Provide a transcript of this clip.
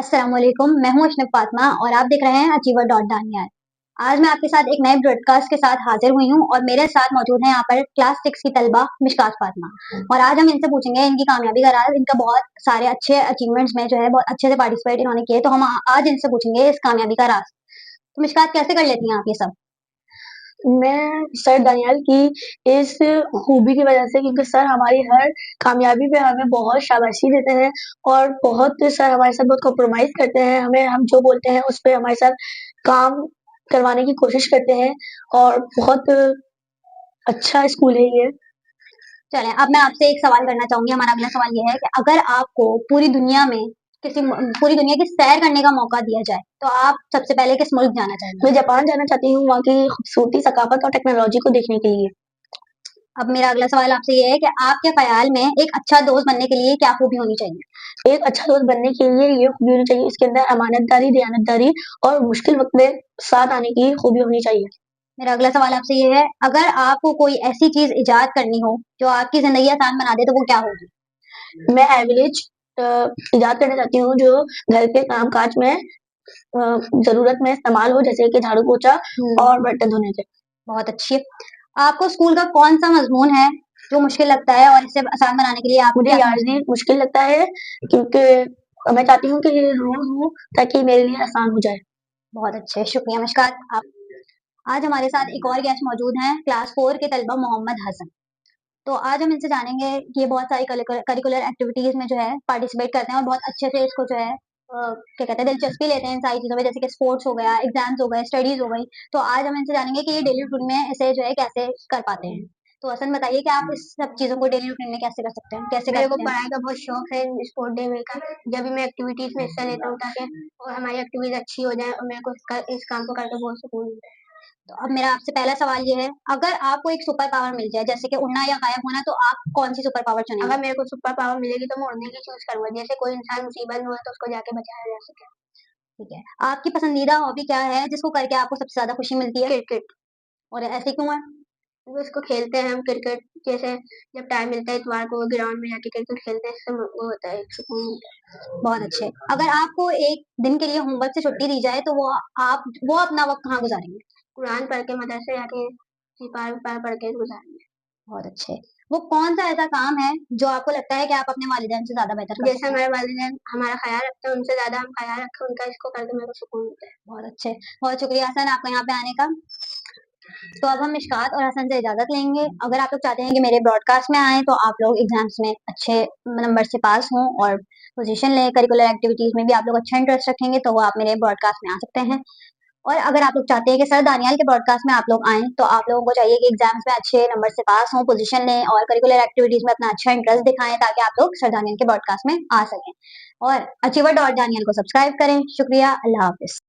अस्सलाम वालेकुम, मैं हूँ अशनब फातिमा और आप देख रहे हैं अचीवर डॉट दानियाल। आज मैं आपके साथ एक नए ब्रॉडकास्ट के साथ हाजिर हुई हूँ और मेरे साथ मौजूद हैं यहाँ पर क्लास 6 की तलबा मिशकात फातिमा। और आज हम इनसे पूछेंगे इनकी कामयाबी का राज। इनका बहुत सारे अच्छे अचीवमेंट्स में जो है बहुत अच्छे से पार्टिसिपेट इन्होंने किए, तो हम आज इनसे पूछेंगे इस कामयाबी का राज। तो मिशकात, कैसे कर लेती हैं आप ये सब? मैं सर दानियाल की इस खूबी की वजह से, क्योंकि सर हमारी हर कामयाबी पे हमें बहुत शाबाशी देते हैं और बहुत सर हमारे साथ बहुत कॉम्प्रोमाइज़ करते हैं। हम जो बोलते हैं उस पे हमारे साथ काम करवाने की कोशिश करते हैं और बहुत अच्छा स्कूल है ये। चलें, अब मैं आपसे एक सवाल करना चाहूँगी। हमारा अगला सवाल ये है कि अगर आपको पूरी दुनिया की सैर करने का मौका दिया जाए, तो आप सबसे पहले किस मुल्क जाना चाहेंगे? मैं जापान जाना चाहती हूँ, वहाँ की खूबसूरती, सकाफ़त और टेक्नोलॉजी को देखने के लिए। अब मेरा अगला सवाल आपसे ये है कि आपके ख़्याल में एक अच्छा दोस्त बनने के लिए क्या खूबी होनी चाहिए? एक अच्छा दोस्त बनने के लिए ये खूबी होनी चाहिए, इसके अंदर अमानतदारी, दयानतदारी और मुश्किल वक़्त में साथ आने की खूबी होनी चाहिए। मेरा अगला सवाल आपसे ये है, अगर आपको कोई ऐसी चीज़ इजाद करनी हो, जो आपकी ज़िंदगी आसान बना दे, तो वो क्या होगी? मैं एवरेज इजाद करना चाहती हूँ जो घर के काम-काज में ज़रूरत में इस्तेमाल हो, जैसे कि झाड़ू-पोछा और बर्तन धोने के। बहुत अच्छी। आपको स्कूल का कौन-सा मज़मून है, जो मुश्किल लगता है और इसे आसान बनाने के लिए आप मुझे क्या समझते याज़ी हैं? मुश्किल लगता है, क्योंकि मैं चाहती हूँ कि ये रोज़ हो ताकि मेरे लिए आसान हो जाए। बहुत अच्छे, शुक्रिया मुश्कात। आप आज हमारे साथ एक और गेस्ट मौजूद हैं, क्लास 4 के तलबा मोहम्मद हसन। तो आज हम इनसे जानेंगे कि ये बहुत सारी करिकुलर एक्टिविटीज़ में जो है पार्टिसिपेट करते हैं और बहुत अच्छे से इसको जो है क्या कहते हैं, दिलचस्पी लेते हैं इन सारी चीज़ों में, जैसे कि स्पोर्ट्स हो गया, एग्ज़ाम्स हो गए, स्टडीज़ हो गई। तो आज हम इनसे जानेंगे कि ये डेली रूटीन में इसे जो है कैसे कर पाते हैं। तो हसन, बताइए कि आप इस सब चीज़ों को डेली रूटीन में कैसे कर सकते हैं? कैसे मेरे को करते हैं? पढ़ाई का बहुत शौक है, स्पोर्ट डे में का जब भी मैं एक्टिविटीज़ में हिस्सा लेता हूँ ताकि और हमारी एक्टिविटीज़ अच्छी हो जाए और मेरे को इस काम को करके बहुत सुकून मिलता है। तो अब मेरा आपसे पहला सवाल ये है, अगर आपको एक सुपर पावर मिल जाए, जैसे कि उड़ना या गायब होना, तो आप कौन-सी सुपर पावर चुनेंगे? अगर मेरे को सुपर पावर मिलेगी तो मैं उड़ने की चूज़ करूँगा, जैसे कोई इंसान मुसीबत में हो तो उसको जाके बचाया जा सके। ठीक है। आपकी पसंदीदा हॉबी क्या है, जिसको करके आपको सबसे ज़्यादा खुशी मिलती है? क्रिकेट, और ऐसे क्यों है? क्योंकि उसको खेलते हैं हम क्रिकेट, जैसे जब टाइम मिलता है इतवार को ग्राउंड में जाके क्रिकेट खेलते हैं, इससे वो होता है, सुकून मिलता है। बहुत अच्छे। अगर आपको एक दिन के लिए होमवर्क से छुट्टी दी जाए, तो वो अपना वक़्त कहाँ गुज़ारेंगे? कुरान पढ़ के मदरसे जाके सिपाही-विपाही पढ़ के गुज़ारेंगे। बहुत अच्छे। वो कौन-सा ऐसा काम है, जो आपको लगता है कि आप अपने वालिदैन से ज़्यादा बेहतर कर जैसे सकते हैं? हमारे वालिदैन हमारा ख़्याल रखते हैं, उनसे ज़्यादा हम ख़्याल रखें उनका, इसको करके मेरे को सुकून मिलता है। बहुत अच्छे। बहुत शुक्रिया हसन, आपका यहाँ पे आने का। तो अब हम मिशकात और हसन से इजाज़त लेंगे। अगर आप लोग चाहते हैं कि मेरे ब्रॉडकास्ट में आएँ, तो आप लोग एग्ज़ाम्स में अच्छे नंबर से पास हों और पोज़ीशन लें, करिकुलर एक्टिविटीज़ में भी आप लोग अच्छा इंटरेस्ट रखेंगे, तो वो आप मेरे ब्रॉडकास्ट में आ सकते हैं। और अगर आप लोग चाहते हैं कि सर दानियाल के ब्रॉडकास्ट में आप लोग आएँ, तो आप लोगों को चाहिए कि एग्ज़ाम्स में अच्छे नंबर से पास हों, पोज़ीशन लें और करिकुलर एक्टिविटीज़ में अपना अच्छा इंटरेस्ट दिखाएँ, ताकि आप लोग सर दानियाल के ब्रॉडकास्ट में आ सकें। और अचीवर डॉट दानियाल को सब्सक्राइब करें। शुक्रिया, अल्लाह हाफ़िज़।